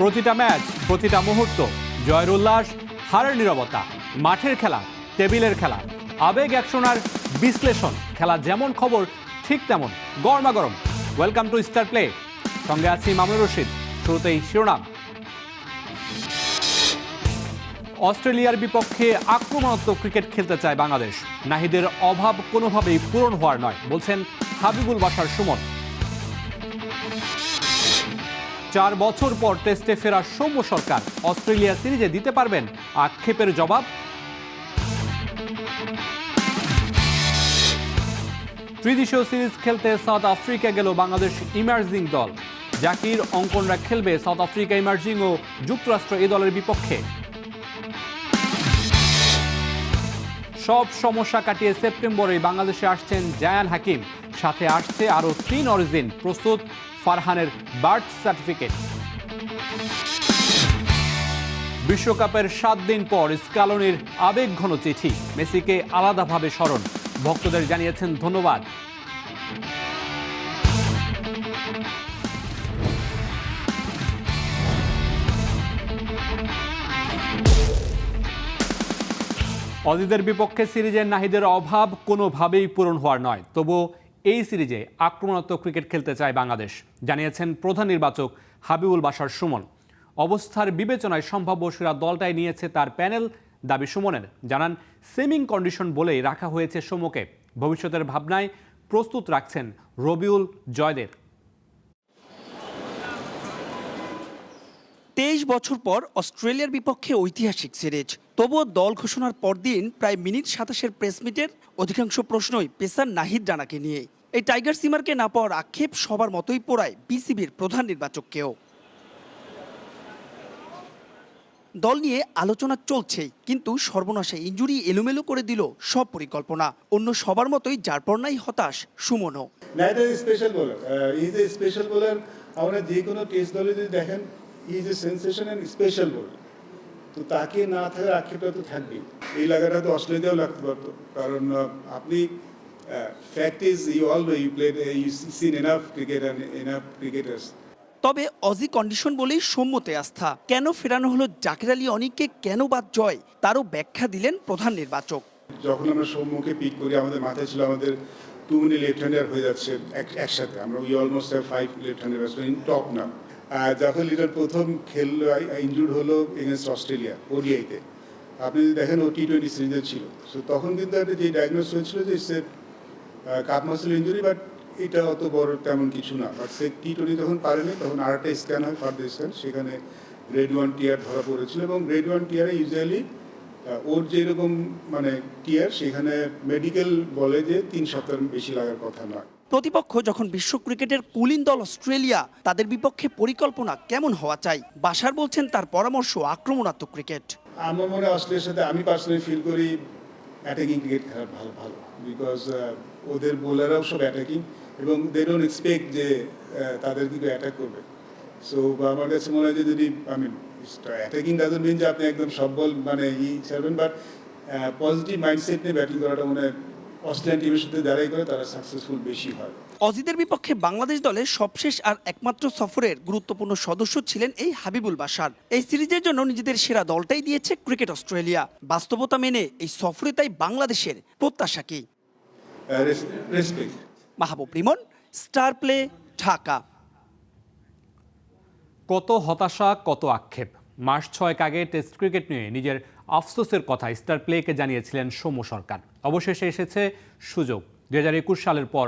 প্রতিটা ম্যাচ, প্রতিটা মুহূর্ত, জয়ের উল্লাস, হারের নীরবতা, মাঠের খেলা, টেবিলের খেলা, আবেগ অ্যাকশন আর বিশ্লেষণ। খেলা যেমন খবর ঠিক তেমন গরমাগরম। Welcome to Star Play. সঙ্গে আছি মামুনুর রশিদ। শুরুতেই শিরোনাম। অস্ট্রেলিয়ার বিপক্ষে আক্রমণাত্মক ক্রিকেট খেলতে চায় বাংলাদেশ। নাহিদের অভাব কোনোভাবেই পূরণ হওয়ার নয়, বলছেন হাবিবুল বাশার সুমন। 4 বছর পর টেস্টে ফেরা সৌম্য সরকার অস্ট্রেলিয়া সিরিজে দিতে পারবেন আক্ষেপের জবাব। ত্রিদেশীয় সিরিজ খেলতে সাউথ আফ্রিকা গেল বাংলাদেশ ইমার্জিং দল। জাকির, অঙ্কনরা খেলবে সাউথ আফ্রিকা ইমার্জিং ও যুক্তরাষ্ট্র এই দলের বিপক্ষে। সব সমস্যা কাটিয়ে সেপ্টেম্বরে বাংলাদেশে আসছেন জায়ান হাকিম। সাথে আসছে আরও 3 অরিজিন। প্রস্তুত ফারহানের বার্থ সার্টিফিকেট। বিশ্বকাপের 7 দিন পর স্কালোনির আবেগঘন চিঠি। মেসিকে আলাদাভাবে স্মরণ। ভক্তদের জানিয়েছেন ধন্যবাদ। অজিদের বিপক্ষে সিরিজে নাহিদের অভাব কোনোভাবেই পূরণ হওয়ার নয়। তবুও এই সিরিজে আক্রমণাত্মক ক্রিকেট খেলতে চায় বাংলাদেশ, জানিয়েছেন প্রধান নির্বাচক হাবিবুল বাশার সুমন। অবস্থার বিবেচনায় সম্ভাব্য সেরা দলটাই নিয়েছে তার প্যানেল, দাবি সুমনের। জানান, সেমিং কন্ডিশন বলেই রাখা হয়েছে সৌম্যকে। ভবিষ্যতের ভাবনায় প্রস্তুত রাখছেন রবিউল জয়দের। 23 বছর পর অস্ট্রেলিয়ার বিপক্ষে ঐতিহাসিক সিরিজ। তবুও দল ঘোষণার পরদিন প্রায় মিনিট 27-এর প্রেস মিটের অধিকাংশ প্রশ্নই পেসার নাহিদ রানাকে নিয়ে। এই টাইগার সিমারকে না পাওয়ার আক্ষেপ সবার মতোই পোড়ায় বিসিবির প্রধান নির্বাচককেও। দল নিয়ে আলোচনা চলছেই, কিন্তু সর্বনাশে ইনজুরি এলোমেলো করে দিল সব পরিকল্পনা। অন্য সবার মতোই যার পর নাই হতাশ সুমনও। আমরা যে কোনো টেস্ট দলে যদি দেখেন, is a sensation and special bowler. তো তাকে না থাকার আক্ষেপটা তো থাকবেই। এই লাগাটা তো অস্ট্রেলিয়াও লাগতে পারতো, কারণ আপনি fact is you always you played you seen enough cricket and enough cricketers. তবে অজি কন্ডিশন বলেই সৌম্যতে আস্থা। কেন ফেরানো হলো জাকির আলী অনিককে, কেন বাদ জয়, তারও ব্যাখ্যা দিলেন প্রধান নির্বাচক। যখন আমরা সৌম্যকে পিক করি, আমাদের মাথায় ছিল আমাদের টু মেনি লেফট হ্যান্ডার হয়ে যাচ্ছে একসাথে। আমরা we almost have 5 left hander batsman in top now. যখন লিডার প্রথম খেললো, ইনজুর্ড হলো এগেনস্ট অস্ট্রেলিয়া ওডিআইতে। আপনি যদি দেখেন, ও টি20 সিরিজে ছিল। সো তখন কিন্তু একটা যে ডায়াগনোস হয়েছিল যে সে কাপ মাসেল ইঞ্জুরি, বাট এটা অত বড় তেমন কিছু না। বাট সে টি20 যখন পারেনি, তখন আরেকটা স্ক্যান হয়, ফার্দার স্ক্যান, সেখানে গ্রেড 1 টিয়ার ধরা পড়েছিল। এবং গ্রেড 1 টিয়ারে ইউজুয়ালি ওর যেরকম মানে টিয়ার, সেখানে মেডিকেল বলে যে 3 সপ্তাহের বেশি লাগার কথা নয়। প্রতিপক্ষ যখন বিশ্ব ক্রিকেটের কুলিন দল অস্ট্রেলিয়া, তাদের বিপক্ষে পরিকল্পনা কেমন হওয়া চাই? বাশার বলছেন তার পরামর্শ আক্রমণাত্মক ক্রিকেট। আমার মনে হয় অস্ট্রেলিয়ার সাথে আমি পার্সোনালি ফিল করি অ্যাটাকিং ক্রিকেট খেলা ভালো, বিকজ ওদের বোলাররাও সব অ্যাটাকিং এবং দে ডোন্ট এক্সপেক্ট যে তাদের কি অ্যাটাক করবে। সো আমার কাছে মনে হয় যে যদি অ্যাটাকিং ডাজন্ট মিন যে আপনি একদম সব বল মানে ছাড়বেন, বাট পজিটিভ মাইন্ডসেট নিয়ে ব্যাটিং করাটা মনে হয় অস্ট্রেলিয়ান টিমের সাথে যারাই করে তারা সাকসেসফুল বেশি হয়। অজিদের বিপক্ষে বাংলাদেশ দলের সবশেষ আর একমাত্র সফরের গুরুত্বপূর্ণ সদস্য ছিলেন এই হাবিবুল বাশার। এই সিরিজের জন্য নিজেদের সেরা দলটাই দিয়েছে ক্রিকেট অস্ট্রেলিয়া। বাস্তবতা মেনে এই সফরে তাই বাংলাদেশের প্রত্যাশা কি? রেসপেক্ট। মাহবুব রিমন, স্টার প্লে, ঢাকা। কত হতাশা, কত আক্ষেপ। মাস 6 আগে টেস্ট ক্রিকেট নিয়ে নিজের আফসোসের কথা স্টার প্লেকে জানিয়েছিলেন সৌম্য সরকার। অবশেষে এসেছে সুযোগ। 2021 সালের পর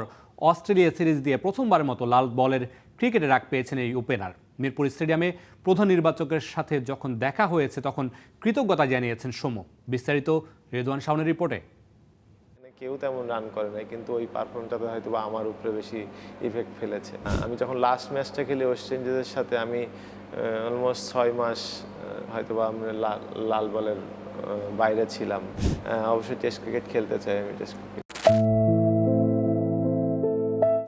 অস্ট্রেলিয়া সিরিজ দিয়ে প্রথমবারের মতো লাল বলের ক্রিকেটে ডাক পেয়েছেন এই ওপেনার। মিরপুর স্টেডিয়ামে প্রধান নির্বাচকের সাথে যখন দেখা হয়েছে, তখন কৃতজ্ঞতা জানিয়েছেন সৌম্য। বিস্তারিত রেদওয়ান শাওনের রিপোর্টে। কেউ তেমন রান করে নাই, কিন্তু ওই পারফর্মটাতে হয়তো আমার উপরে বেশি ইফেক্ট ফেলেছে। আমি যখন লাস্ট ম্যাচটা খেলি ওয়েস্ট ইন্ডিজের সাথে, আমি অলমোস্ট 6 মাস হয়তো বা আমরা লাল বলের বাইরে ছিলাম। অবশ্যই টেস্ট ক্রিকেট খেলতে চাই আমি। Test cricket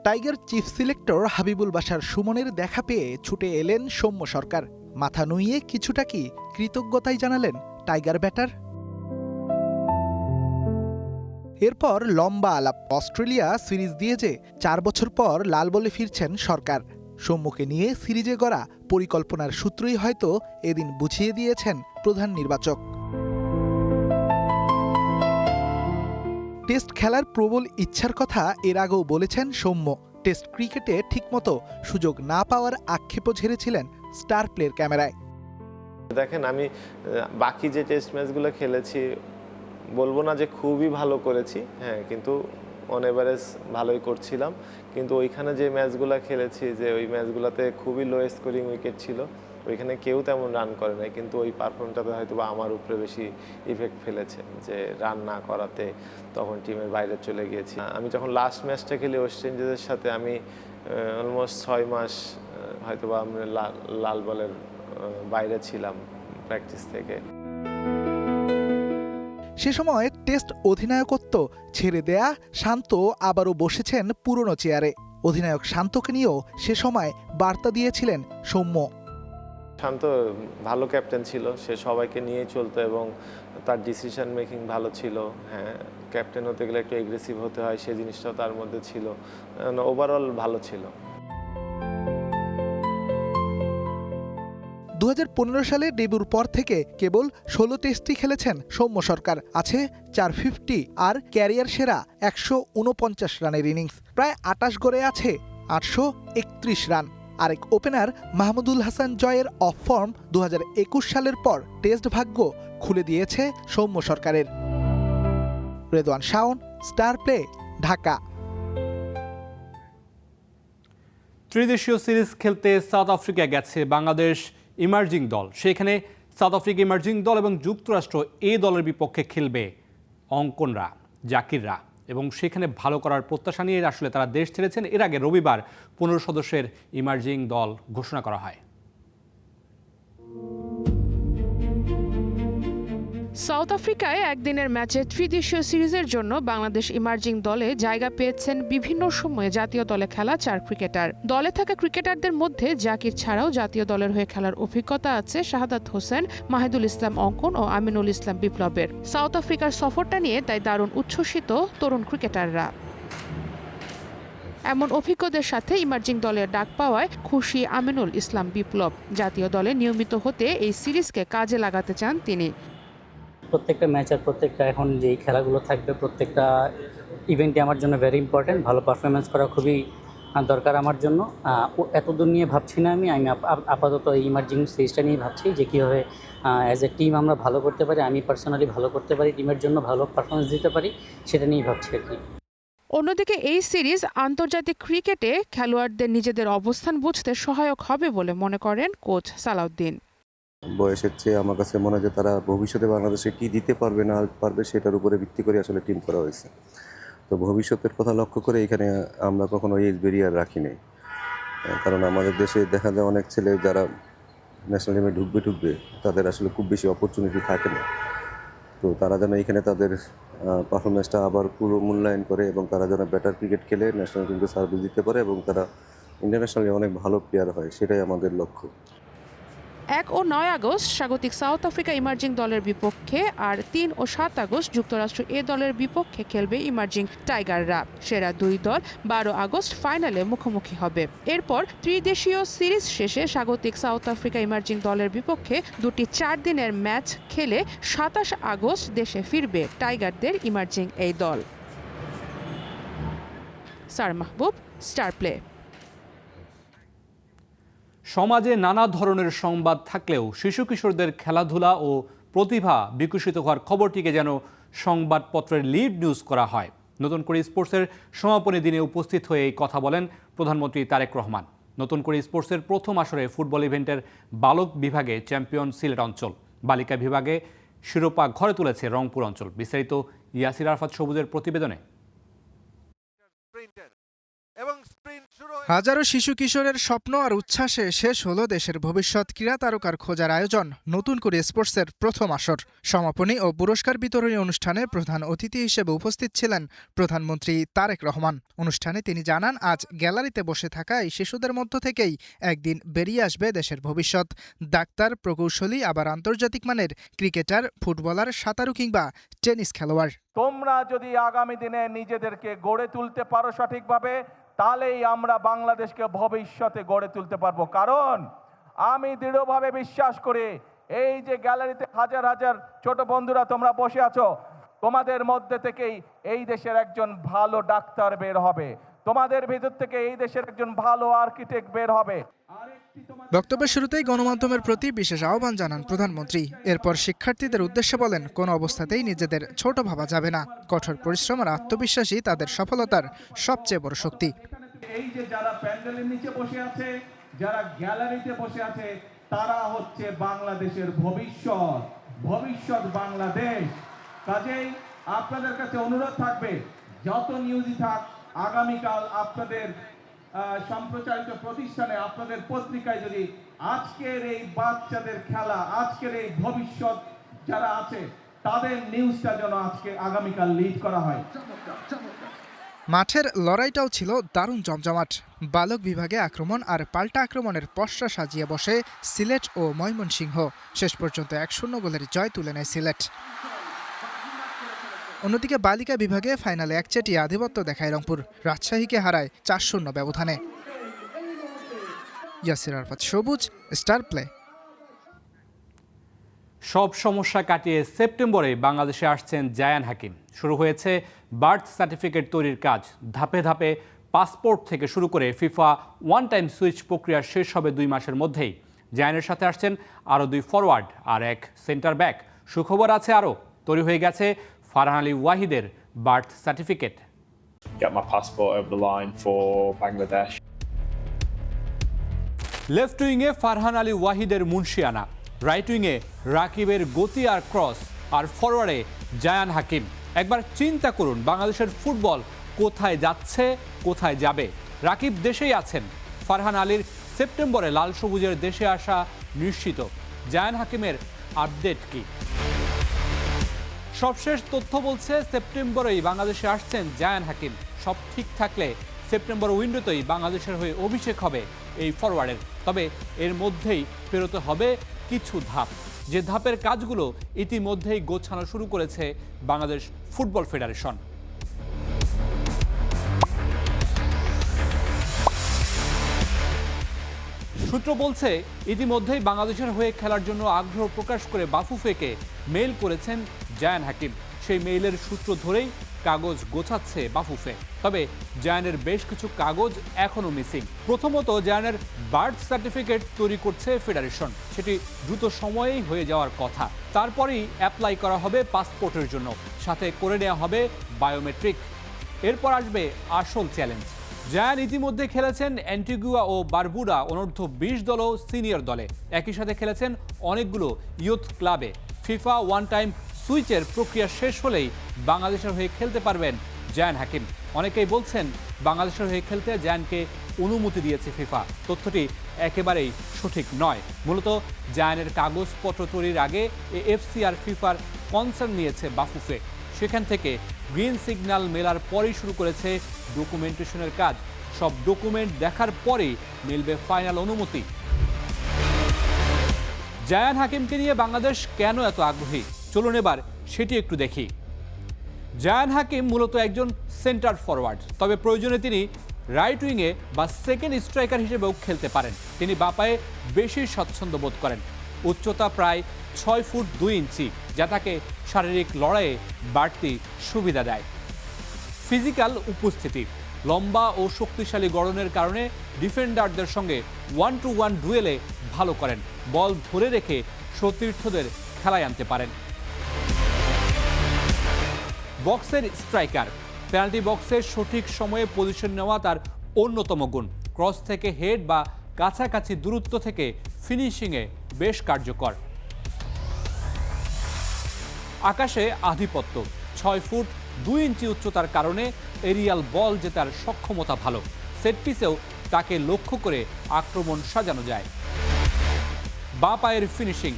tiger chief selector Habibul Bashar সুমনের দেখা পেয়ে ছুটে এলেন সৌম্য সরকার। মাথা নুইয়ে কিছুটা কি কৃতজ্ঞতাই জানালেন টাইগার ব্যাটার। এরপর লম্বা আলাপ। অস্ট্রেলিয়া সিরিজ দিয়ে যে 4 বছর পর লাল বলে ফিরছেন সরকার, সৌম্যকে নিয়ে সিরিজে গড়া পরিকল্পনার সূত্রই হয়তো এদিন বুঝিয়ে দিয়েছেন প্রধান নির্বাচক। টেস্ট খেলার প্রবল ইচ্ছার কথা এর আগেও বলেছেন সৌম্য। টেস্ট ক্রিকেটে ঠিকমতো সুযোগ না পাওয়ার আক্ষেপও ঝেড়েছিলেন স্টার প্লের ক্যামেরায়। দেখেন, আমি বাকি যে টেস্ট ম্যাচগুলো খেলেছি বলবো না যে খুবই ভালো করেছি, হ্যাঁ, কিন্তু অন এভারেজ ভালোই করছিলাম। কিন্তু ওইখানে যে ম্যাচগুলো খেলেছি, যে ওই ম্যাচগুলোতে খুবই লো স্কোরিং উইকেট ছিল, ওইখানে কেউ তেমন রান করে নাই, কিন্তু ওই পারফর্মটাতে হয়তো বা আমার উপরে বেশি ইফেক্ট ফেলেছে, যে রান না করাতে তখন টিমের বাইরে চলে গিয়েছি। আমি যখন লাস্ট ম্যাচটা খেলি ওয়েস্ট ইন্ডিজের সাথে, আমি অলমোস্ট 6 মাস হয়তো বা আমরা লাল বলের বাইরে ছিলাম প্র্যাকটিস থেকে। সে সময় টেস্ট অধিনায়কত্ব ছেড়ে দেয়া শান্ত আবারও বসেছেন পুরনো চেয়ারে। অধিনায়ক শান্তকে নিয়েও সে সময় বার্তা দিয়েছিলেন সৌম্য। শান্ত ভালো ক্যাপ্টেন ছিল, সে সবাইকে নিয়ে চলতো এবং তার ডিসিশন মেকিং ভালো ছিল। হ্যাঁ, ক্যাপ্টেন হতে গেলে একটু এগ্রেসিভ হতে হয়, সেই জিনিসটাও তার মধ্যে ছিল। ওভারঅল ভালো ছিল। 2015 সালে ডেবিউর পর থেকে কেবল 16 টেস্টই খেলেছেন সৌম্য সরকার। আছে 450 আর ক্যারিয়ার সেরা 149 রানের ইনিংস। প্রায় 28 গড়ে আছে 831 রান। আরেক ওপেনার মাহমুদুল হাসান জয়ের অফ ফর্ম 2021 সালের পর টেস্ট ভাগ্য খুলে দিয়েছে সৌম্য সরকারের। Redwan Shaon, star play, Dhaka. ত্রিদেশীয় সিরিজ খেলতে সাউথ আফ্রিকা গেছে বাংলাদেশ ইমার্জিং দল। সেখানে সাউথ আফ্রিকা ইমার্জিং দল এবং যুক্তরাষ্ট্র এই দলের বিপক্ষে খেলবে অঙ্কনরা, জাকিররা, এবং সেখানে ভালো করার প্রত্যাশা নিয়ে আসলে তারা দেশ ছেড়েছেন। এর আগে রবিবার 15 সদস্যের ইমার্জিং দল ঘোষণা করা হয়। সাউথ আফ্রিকায় একদিনের ম্যাচে ত্রিদেশীয় সিরিজের জন্য বাংলাদেশ ইমার্জিং দলে জায়গা পেয়েছেন বিভিন্ন সময়ে জাতীয় দলে খেলা 4 ক্রিকেটার। দলে থাকা ক্রিকেটারদের মধ্যে জাকির ছাড়াও জাতীয় দলের হয়ে খেলার অভিজ্ঞতা আছে শাহাদাত হোসেন, মাহিদুল ইসলাম অঙ্কন ও আমিনুল ইসলাম বিপ্লবের। সাউথ আফ্রিকার সফরটা নিয়ে তাই দারুণ উচ্ছ্বসিত তরুণ ক্রিকেটাররা। এমন অভিজ্ঞদের সাথে ইমার্জিং দলের ডাক পাওয়ায় খুশি আমিনুল ইসলাম বিপ্লব। জাতীয় দলে নিয়মিত হতে এই সিরিজকে কাজে লাগাতে চান তিনি। প্রত্যেকটা ম্যাচ আর প্রত্যেকটা এখন যেই খেলাগুলো থাকবে, প্রত্যেকটা ইভেন্টই আমার জন্য ভেরি ইম্পর্ট্যান্ট। ভালো পারফরমেন্স করা খুবই দরকার আমার জন্য। এতদূর নিয়ে ভাবছি না আমি আপাতত এই ইমার্জিং সিরিজটা নিয়ে ভাবছি যে কীভাবে অ্যাজ এ টিম আমরা ভালো করতে পারি, আমি পার্সোনালি ভালো করতে পারি, টিমের জন্য ভালো পারফরমেন্স দিতে পারি, সেটা নিয়েই ভাবছি আর কি। অন্যদিকে এই সিরিজ আন্তর্জাতিক ক্রিকেটে খেলোয়াড়দের নিজেদের অবস্থান বুঝতে সহায়ক হবে বলে মনে করেন কোচ সালাউদ্দিন। বয়সের চেয়ে আমার কাছে মনে হয় যে তারা ভবিষ্যতে বাংলাদেশে কি দিতে পারবে না পারবে সেটার উপরে ভিত্তি করে আসলে টিম করা হয়েছে। তো ভবিষ্যতের কথা লক্ষ্য করে এখানে আমরা কখনো এজ ব্যারিয়ার রাখি নাই, কারণ আমাদের দেশে দেখা যায় অনেক ছেলে যারা ন্যাশনাল টিমে ঢুকবে তাদের আসলে খুব বেশি অপরচুনিটি থাকে না। তো তারা যেন এখানে তাদের পারফরমেন্সটা আবার পুরো মূল্যায়ন করে এবং তারা যেন বেটার ক্রিকেট খেলে ন্যাশনাল টিমকে সার্ভিস দিতে পারে এবং তারা ইন্টারন্যাশনালি অনেক ভালো প্লেয়ার হয়, সেটাই আমাদের লক্ষ্য। 1 ও 9 আগস্ট স্বাগতিক সাউথ আফ্রিকা ইমার্জিং দলের বিপক্ষে আর 3 ও 7 আগস্ট যুক্তরাষ্ট্র এ দলের বিপক্ষে খেলবে ইমার্জিং টাইগাররা। সেরা 2 দল 12 আগস্ট ফাইনালে মুখোমুখি হবে। এরপর ত্রিদেশীয় সিরিজ শেষে স্বাগতিক সাউথ আফ্রিকা ইমার্জিং দলের বিপক্ষে 2টি 4 দিনের ম্যাচ খেলে 27 আগস্ট দেশে ফিরবে টাইগারদের ইমার্জিং এই দল। সার মাহবুব, স্টার প্লে। সমাজে নানা ধরনের সংবাদ থাকলেও শিশু কিশোরদের খেলাধুলা ও প্রতিভা বিকশিত হওয়ার খবরটিকে যেন সংবাদপত্রের লিড নিউজ করা হয়। নতুন করে স্পোর্টসের সমাপনী দিনে উপস্থিত হয়ে এই কথা বলেন প্রধানমন্ত্রী তারেক রহমান। নতুন করে স্পোর্টসের প্রথম আসরে ফুটবল ইভেন্টের বালক বিভাগে চ্যাম্পিয়ন সিলেট অঞ্চল, বালিকা বিভাগে শিরোপা ঘরে তুলেছে রংপুর অঞ্চল। বিস্তারিত ইয়াসির আরাফাত সবুজের প্রতিবেদনে। হাজারো শিশু কিশোরের স্বপ্ন আর উচ্ছ্বাসে শেষ হলো দেশের ভবিষ্যৎ ক্রীড়া তারকার খোঁজার আয়োজন নতুন করে স্পোর্টসের প্রথম আসর। সমাপনী ও পুরস্কার বিতরণী অনুষ্ঠানে প্রধান অতিথি হিসেবে উপস্থিত ছিলেন প্রধানমন্ত্রী তারেক রহমান। অনুষ্ঠানে তিনি জানান, আজ গ্যালারিতে বসে থাকা এই শিশুদের মধ্য থেকেই একদিন বেরিয়ে আসবে দেশের ভবিষ্যৎ। ডাক্তার, প্রকৌশলী, আবার আন্তর্জাতিক মানের ক্রিকেটার, ফুটবলার, সাঁতারু কিংবা টেনিস খেলোয়াড়। তোমরা যদি আগামী দিনে নিজেদেরকে গড়ে তুলতে পারো সঠিকভাবে, তাহলেই আমরা বাংলাদেশকে ভবিষ্যতে গড়ে তুলতে পারবো। কারণ আমি দৃঢ়ভাবে বিশ্বাস করি, এই যে গ্যালারিতে হাজার হাজার ছোট বন্ধুরা তোমরা বসে আছো, তোমাদের মধ্যে থেকেই এই দেশের একজন ভালো ডাক্তার বের হবে, তোমাদের ভিতর থেকে এই দেশের একজন ভালো আর্কিটেক্ট বের হবে। বক্তব্যের শুরুতেই গণমাধ্যমের প্রতি বিশেষ আহ্বান জানান প্রধানমন্ত্রী। এরপর শিক্ষার্থীদের উদ্দেশ্যে বলেন, কোনো অবস্থাতেই নিজেদের ছোট ভাবা যাবে না। কঠোর পরিশ্রম আর আত্মবিশ্বাসী তাদের সফলতার সবচেয়ে বড় শক্তি। এই যে যারা প্যান্ডেলের নিচে বসে আছে, যারা গ্যালারিতে বসে আছে, তারা হচ্ছে বাংলাদেশের ভবিষ্যৎ বাংলাদেশ। কাজেই আপনাদের কাছে অনুরোধ থাকবে, যত নিউজই থাক, আগামীকাল আপনাদের সম্প্রচারিত প্রতিষ্ঠানে, আপনাদের পত্রিকায় যদি আজকের এই বাচ্চাদের খেলা, আজকের এই ভবিষ্যৎ যারা আছে, তাদের নিউজটা যেন আগামীকাল লিড করা হয়। মাঠের লড়াইটাও ছিল দারুণ জমজমাট। বালক বিভাগে আক্রমণ আর পাল্টা আক্রমণের পসরা সাজিয়ে বসে সিলেট ও ময়মনসিংহ। শেষ পর্যন্ত 1-0 গোলের জয় তুলে নেয় সিলেট। অন্যদিকে বালিকা বিভাগে ফাইনালে একচেটিয়া আধিপত্য দেখায় রংপুর, রাজশাহীকে হারায় 4-0 ব্যবধানে। ইয়াসির আরাফাত সবুজ, স্টার প্লে। সব সমস্যা কাটিয়ে সেপ্টেম্বরে বাংলাদেশে আসছেন জায়ান হাকিম। শুরু হয়েছে বার্থ সার্টিফিকেট তৈরির কাজ। ধাপে ধাপে পাসপোর্ট থেকে শুরু করে ফিফা ওয়ান টাইম সুইচ প্রক্রিয়া শেষ হবে 2 মাসের মধ্যেই। জায়ানের সাথে আসছেন আরও 2 ফরওয়ার্ড আর 1 সেন্টার ব্যাক। সুখবর আছে আরও, তৈরি হয়ে গেছে ফারহান আলী ওয়াহিদের birth certificate. Get my passport over the line for Bangladesh. Left উইংয়ে ফারহান আলী ওয়াহিদের মুন্সিয়ানা, রাইট উইংয়ে রাকিবের গতি আর ক্রস, আর ফরওয়ার্ডে জায়ান হাকিম। একবার চিন্তা করুন বাংলাদেশের ফুটবল কোথায় যাচ্ছে, কোথায় যাবে। রাকিব দেশেই আছেন, ফারহান আলীর সেপ্টেম্বরে লাল সবুজের দেশে আসা নিশ্চিত। জায়ান হাকিমের আপডেট কি? সবশেষ তথ্য বলছে সেপ্টেম্বরেই বাংলাদেশে আসছেন জায়ান হাকিম। সব ঠিক থাকলে সেপ্টেম্বর উইন্ডোতেই বাংলাদেশের হয়ে অভিষেক হবে এই ফরওয়ার্ডের। তবে এর মধ্যেই পেরোতে হবে কিছু ধাপ, যে ধাপের কাজগুলো ইতিমধ্যেই গোছানো শুরু করেছে বাংলাদেশ ফুটবল ফেডারেশন। সূত্র বলছে ইতিমধ্যেই বাংলাদেশের হয়ে খেলার জন্য আগ্রহ প্রকাশ করে বাফুফেকে মেইল করেছেন জায়ান হাকিম। সেই মেইলের সূত্র ধরেই কাগজ গোছাচ্ছে বাফুফে। তবে জায়ানের বেশ কিছু কাগজ এখনও মিসিং। প্রথমত জায়ানের বার্থ সার্টিফিকেট তৈরি করছে ফেডারেশন, সেটি দ্রুত সময়েই হয়ে যাওয়ার কথা। তারপরেই অ্যাপ্লাই করা হবে পাসপোর্টের জন্য, সাথে করে নেওয়া হবে বায়োমেট্রিক। এরপর আসবে আসল চ্যালেঞ্জ। জায়ান ইতিমধ্যে খেলেছেন অ্যান্টিগুয়া ও বারবুডা অনূর্ধ্ব 20 দল ও সিনিয়র দলে। একই সাথে খেলেছেন অনেকগুলো ইয়ুথ ক্লাবে। ফিফা ওয়ান টাইম সুইচের প্রক্রিয়া শেষ হলেই বাংলাদেশের হয়ে খেলতে পারবেন জায়ান হাকিম। অনেকেই বলছেন বাংলাদেশের হয়ে খেলতে জায়ানকে অনুমতি দিয়েছে ফিফা। তথ্যটি একেবারেই সঠিক নয়। মূলত জায়ানের কাগজপত্র তৈরির আগে এএফসি আর ফিফার কনসার্ন নিয়েছে বাফুফে। সেখান থেকে গ্রিন সিগন্যাল মেলার পরেই শুরু করেছে ডকুমেন্টেশনের কাজ। সব ডকুমেন্ট দেখার পরেই মিলবে ফাইনাল অনুমতি। জায়ান হাকিমকে নিয়ে বাংলাদেশ কেন এত আগ্রহী, চলুন এবার সেটি একটু দেখি। জায়ান হাকিম মূলত একজন সেন্টার ফরওয়ার্ড, তবে প্রয়োজনে তিনি রাইট উইংয়ে বা সেকেন্ড স্ট্রাইকার হিসেবেও খেলতে পারেন। তিনি বাপায়ে বেশি স্বচ্ছন্দ্য বোধ করেন। উচ্চতা প্রায় 6 ফুট 2 ইঞ্চি, যা তাকে শারীরিক লড়াইয়ে বাড়তি সুবিধা দেয়। ফিজিক্যাল উপস্থিতি, লম্বা ও শক্তিশালী গড়নের কারণে ডিফেন্ডারদের সঙ্গে 1-to-1 ডুয়েলে ভালো করেন। বল ধরে রেখে সতীর্থদের খেলায় আনতে পারেন। বক্সের স্ট্রাইকার, পেনাল্টি বক্সের সঠিক সময়ে পজিশন নেওয়া তার অন্যতম গুণ। ক্রস থেকে হেড বা কাছাকাছি দূরত্ব থেকে ফিনিশিংয়ে বেশ কার্যকর। আকাশে আধিপত্য, 6 ফুট 2 ইঞ্চি উচ্চতার কারণে এরিয়াল বল জেতার সক্ষমতা ভালো। সেট পিসেও তাকে লক্ষ্য করে আক্রমণ সাজানো যায়। বাঁ পায়ের ফিনিশিং,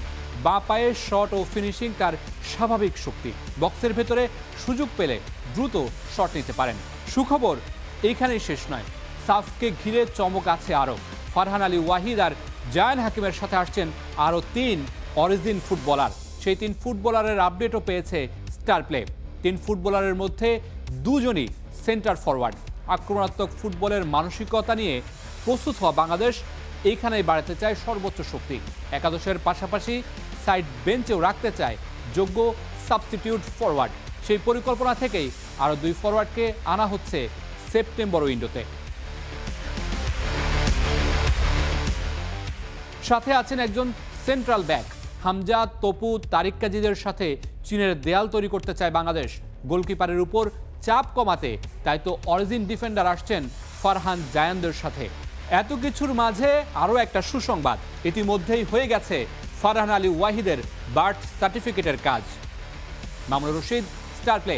বাঁ পায়ের শট ও ফিনিশিং তার স্বাভাবিক শক্তি। বক্সের ভেতরে সুযোগ পেলে দ্রুত শট নিতে পারেন। সুখবর এইখানেই শেষ নয়, সাফকে ঘিরে চমক আছে আরও। ফারহান আলী ওয়াহিদ আর জায়ান হাকিমের সাথে আসছেন আরও 3 অরিজিন ফুটবলার। সেই 3 ফুটবলারের আপডেটও পেয়েছে স্টার প্লে। 3 ফুটবলারের মধ্যে 2 জনই সেন্টার ফরওয়ার্ড। আক্রমণাত্মক ফুটবলের মানসিকতা নিয়ে প্রস্তুত হওয়া বাংলাদেশ এইখানেই বাড়াতে চায় সর্বোচ্চ শক্তি। একাদশের পাশাপাশি সাইড বেঞ্চেও রাখতে চায় যোগ্য সাবস্টিটিউট ফরওয়ার্ড। সেই পরিকল্পনা থেকেই আরও 2 ফরওয়ার্ডকে আনা হচ্ছে সেপ্টেম্বর উইন্ডোতে। সাথে আছেন একজন সেন্ট্রাল ব্যাক। হামজা, তপু, তারিক কাজিদের সাথে চীনের দেয়াল তৈরি করতে চায় বাংলাদেশ। গোলকিপারের উপর চাপ কমাতে তাই তো অরিজিন ডিফেন্ডার আসছেন ফারহান জায়ানদের সাথে। এত কিছুর মাঝে আরও একটা সুসংবাদ, ইতিমধ্যেই হয়ে গেছে ফারহান আলী ওয়াহিদের বার্থ সার্টিফিকেটের কাজ। Mamunur Rashid, star play.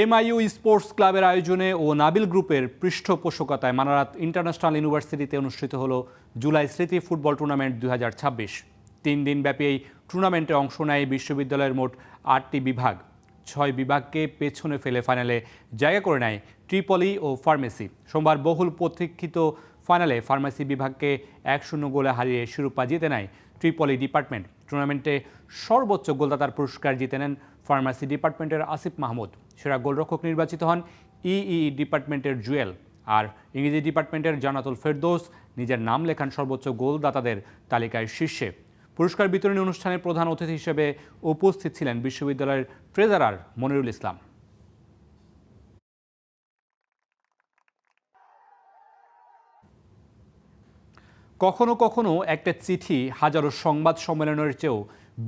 MIU sports ক্লাবের আয়োজনে ও নাবিল গ্রুপের পৃষ্ঠপোষকতায় মানারাত ইন্টারন্যাশনাল ইউনিভার্সিটিতে অনুষ্ঠিত হলো জুলাই স্মৃতি ফুটবল টুর্নামেন্ট 2026। 3 দিনব্যাপী এই টুর্নামেন্টে অংশ নেয় বিশ্ববিদ্যালয়ের মোট 8টি বিভাগ। 6 বিভাগকে পেছনে ফেলে ফাইনালে জায়গা করে নেয় ট্রিপলি ও ফার্মেসি। সোমবার বহুল প্রতীক্ষিত ফাইনালে ফার্মেসি বিভাগকে 1-0 গোলে হারিয়ে শিরোপা জিতে নেয় ট্রিপলি ডিপার্টমেন্ট। টুর্নামেন্টে সর্বোচ্চ গোলদাতার পুরস্কার জিতে নেন ফার্মেসি ডিপার্টমেন্টের আসিফ মাহমুদ। সেরা গোলরক্ষক নির্বাচিত হন ইই ডিপার্টমেন্টের জুয়েল। আর ইংরেজি ডিপার্টমেন্টের জান্নাতুল ফেরদৌস নিজের নাম লেখান সর্বোচ্চ গোলদাতাদের তালিকায় শীর্ষে। পুরস্কার বিতরণী অনুষ্ঠানে প্রধান অতিথি হিসেবে উপস্থিত ছিলেন বিশ্ববিদ্যালয়ের ট্রেজারার মনিরুল ইসলাম। কখনো কখনো একটা চিঠি হাজারো সংবাদ সম্মেলনের চেয়েও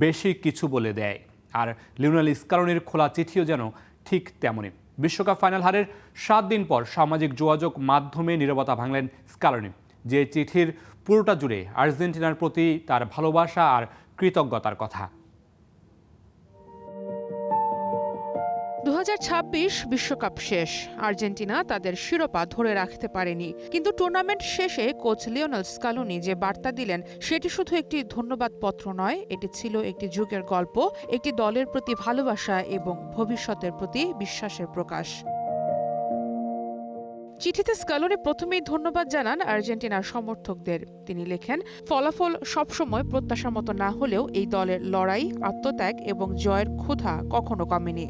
বেশি কিছু বলে দেয়, আর লিওনেল স্কালোনির খোলা চিঠিও যেন ঠিক তেমনই। বিশ্বকাপ ফাইনাল হারের 7 দিন পর সামাজিক যোগাযোগ মাধ্যমে নীরবতা ভাঙলেন স্কালোনি, যে চিঠির পুরোটা জুড়ে আর্জেন্টিনার প্রতি তার ভালোবাসা আর কৃতজ্ঞতার কথা। 2026 বিশ্বকাপ শেষ, আর্জেন্টিনা তাদের শিরোপা ধরে রাখতে পারেনি। কিন্তু টুর্নামেন্ট শেষে কোচ লিওনেল স্কালোনি যে বার্তা দিলেন সেটি শুধু একটি ধন্যবাদ পত্র নয়, এটি ছিল একটি যুগের গল্প, একটি দলের প্রতি ভালোবাসা এবং ভবিষ্যতের প্রতি বিশ্বাসের প্রকাশ। চিঠিতে স্কালোনি প্রথমেই ধন্যবাদ জানান আর্জেন্টিনার সমর্থকদের। তিনি লেখেন, ফলাফল সবসময় প্রত্যাশার মতো না হলেও এই দলের লড়াই, আত্মত্যাগ এবং জয়ের ক্ষুধা কখনো কমেনি।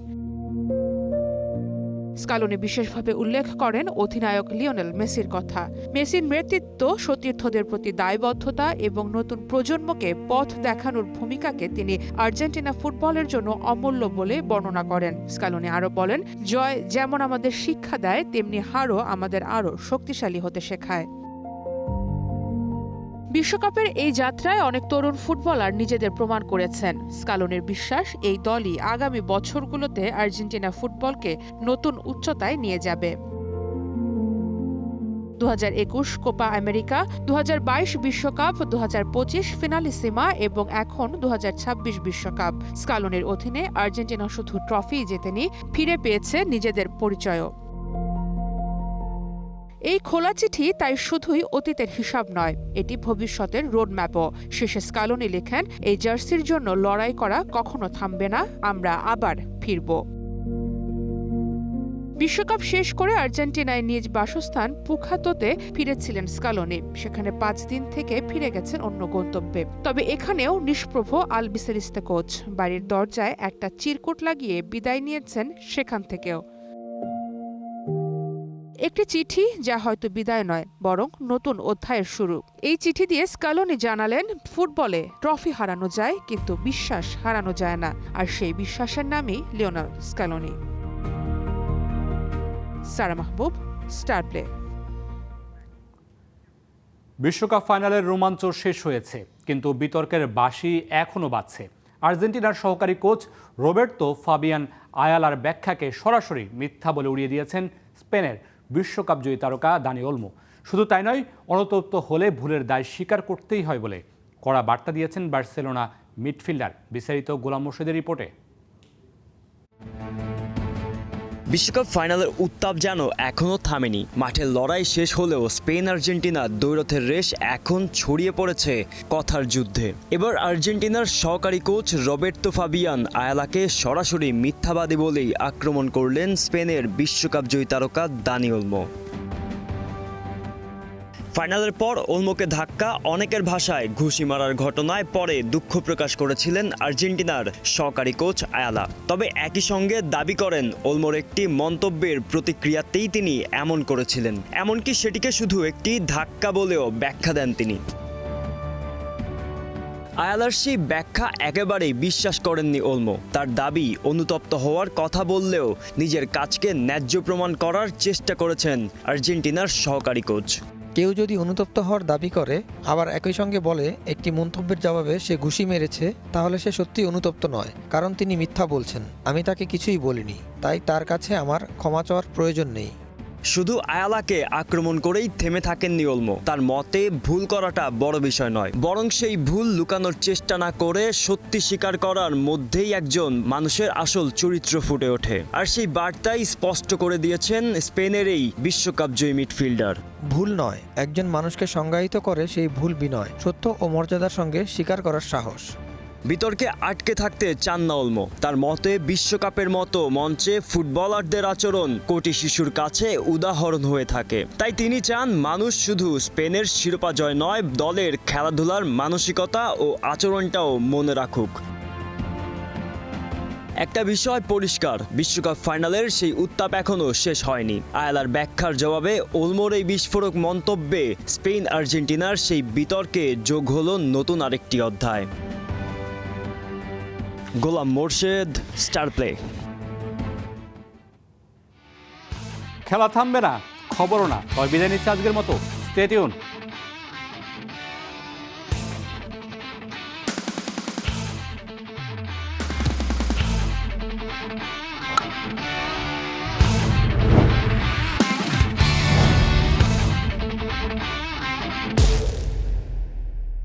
স্কালোনি বিশেষভাবে উল্লেখ করেন অধিনায়ক লিওনেল মেসির কথা। মেসির নেতৃত্ব, সতীর্থদের প্রতি দায়বদ্ধতা এবং নতুন প্রজন্মকে পথ দেখানোর ভূমিকাকে তিনি আর্জেন্টিনা ফুটবলের জন্য অমূল্য বলে বর্ণনা করেন। স্কালোনি আরও বলেন, জয় যেমন আমাদের শিক্ষা দেয়, তেমনি হারও আমাদের আরও শক্তিশালী হতে শেখায়। বিশ্বকাপের এই যাত্রায় অনেক তরুণ ফুটবলার নিজেদের প্রমাণ করেছেন। স্কালোনির বিশ্বাস, এই দলই আগামী বছরগুলোতে আর্জেন্টিনা ফুটবলকে নতুন উচ্চতায় নিয়ে যাবে। 2021 কোপা আমেরিকা, 2022 বিশ্বকাপ, 2025 ফিনালিসিমা এবং এখন 2026 বিশ্বকাপ। স্কালোনির অধীনে আর্জেন্টিনা শুধু ট্রফি জেতেনি, ফিরে পেয়েছে নিজেদের পরিচয়ও। এই খোলা চিঠি তাই শুধুই অতীতের হিসাব নয়, এটি ভবিষ্যতের রোডম্যাপও। শেষে স্কালোনি লেখেন, এই জার্সির জন্য লড়াই করা কখনো থামবে না, আমরা আবার ফিরব। বিশ্বকাপ শেষ করে আর্জেন্টিনায় নিজ বাসস্থান পুখাতোতে ফিরেছিলেন স্কালোনি। সেখানে 5 দিন থেকে ফিরে গেছেন অন্য গন্তব্যে। তবে এখানেও নিষ্প্রভ আলবিসেরিস্তে কোচ, বাড়ির দরজায় একটা চিরকুট লাগিয়ে বিদায় নিয়েছেন সেখান থেকেও। একটি চিঠি যা হয়তো বিদায় নয়, বরং নতুন অধ্যায়ের শুরু। এই চিঠি দিয়ে স্কালোনি জানালেন, ফুটবলে ট্রফি হারানো যায় কিন্তু বিশ্বাস হারানো যায় না, আর সেই বিশ্বাসের নামই লিওনেল স্কালোনি। সারা মাহবুব, স্টার প্লে। বিশ্বকাপ ফাইনালের রোমাঞ্চ শেষ হয়েছে, কিন্তু বিতর্কের বাঁশি এখনও বাজছে। আর্জেন্টিনার সহকারী কোচ রোবের্তো ফাবিয়ান আয়ালার ব্যাখ্যাকে সরাসরি মিথ্যা বলে উড়িয়ে দিয়েছেন স্পেনের বিশ্বকাপ জয়ী তারকা দানি ওলমো। শুধু তাই নয়, অনুতপ্ত হলে ভুলের দায় স্বীকার করতেই হয় বলে কড়া বার্তা দিয়েছেন বার্সেলোনা মিডফিল্ডার। বিস্তারিত গোলাম মোর্শেদের রিপোর্টে। বিশ্বকাপ ফাইনালের উত্তাপ যেন এখনও থামেনি। মাঠের লড়াই শেষ হলেও স্পেন আর্জেন্টিনার দ্বৈরথের রেশ এখন ছড়িয়ে পড়েছে কথার যুদ্ধে। এবার আর্জেন্টিনার সহকারী কোচ রবের্তো ফাবিয়ান আয়ালাকে সরাসরি মিথ্যাবাদী বলেই আক্রমণ করলেন স্পেনের বিশ্বকাপ জয়ী তারকা দানি ওলমো। ফাইনালের পর ওলমোকে ধাক্কা অনেকের ভাষায় ঘুষি মারার ঘটনায় পরে দুঃখ প্রকাশ করেছিলেন আর্জেন্টিনার সহকারী কোচ আয়ালা। তবে একই সঙ্গে দাবি করেন ওলমোর একটি মন্তব্যের প্রতিক্রিয়াতেই তিনি এমন করেছিলেন, এমনকি সেটিকে শুধু একটি ধাক্কা বলেও ব্যাখ্যা দেন তিনি। আয়ালার সেই ব্যাখ্যা একেবারেই বিশ্বাস করেননি ওলমো। তার দাবি অনুতপ্ত হওয়ার কথা বললেও নিজের কাজকে ন্যায্য প্রমাণ করার চেষ্টা করেছেন আর্জেন্টিনার সহকারী কোচ। কেউ যদি অনুতপ্ত হওয়ার দাবি করে আবার একই সঙ্গে বলে একটি মন্তব্যের জবাবে সে ঘুষি মেরেছে, তাহলে সে সত্যিই অনুতপ্ত নয়, কারণ তিনি মিথ্যা বলছেন। আমি তাকে কিছুই বলিনি, তাই তার কাছে আমার ক্ষমা চাওয়ার প্রয়োজন নেই। শুধু আয়ালাকে আক্রমণ করেই থেমে থাকেননি ওলমো। তার মতে ভুল করাটা বড় বিষয় নয়, বরং সেই ভুল লুকানোর চেষ্টা না করে সত্যি স্বীকার করার মধ্যেই একজন মানুষের আসল চরিত্র ফুটে ওঠে। আর সেই বার্তাই স্পষ্ট করে দিয়েছেন স্পেনের এই বিশ্বকাপ জয়ী মিডফিল্ডার। ভুল নয়, একজন মানুষকে সংজ্ঞায়িত করে সেই ভুল বিনয়, সত্য ও মর্যাদার সঙ্গে স্বীকার করার সাহস। বিতর্কে আটকে থাকতে চান না ওলমো। তার মতে বিশ্বকাপের মতো মঞ্চে ফুটবলারদের আচরণ কোটি শিশুর কাছে উদাহরণ হয়ে থাকে। তাই তিনি চান মানুষ শুধু স্পেনের শিরোপা জয় নয়, দলের খেলাধুলার মানসিকতা ও আচরণটাও মনে রাখুক। একটা বিষয় পরিষ্কার, বিশ্বকাপ ফাইনালের সেই উত্তাপ এখনো শেষ হয়নি। আয়ালার ব্যাখ্যার জবাবে ওলমোর এই বিস্ফোরক মন্তব্যে স্পেন আর্জেন্টিনার সেই বিতর্কে যোগ হলো নতুন আরেকটি অধ্যায়। গোলাম মোর্শেদ, স্টার প্লে। খেলা থামবে না, খবরও না, তবে বিদায় নিচ্ছে আজকের মতো। Stay tune.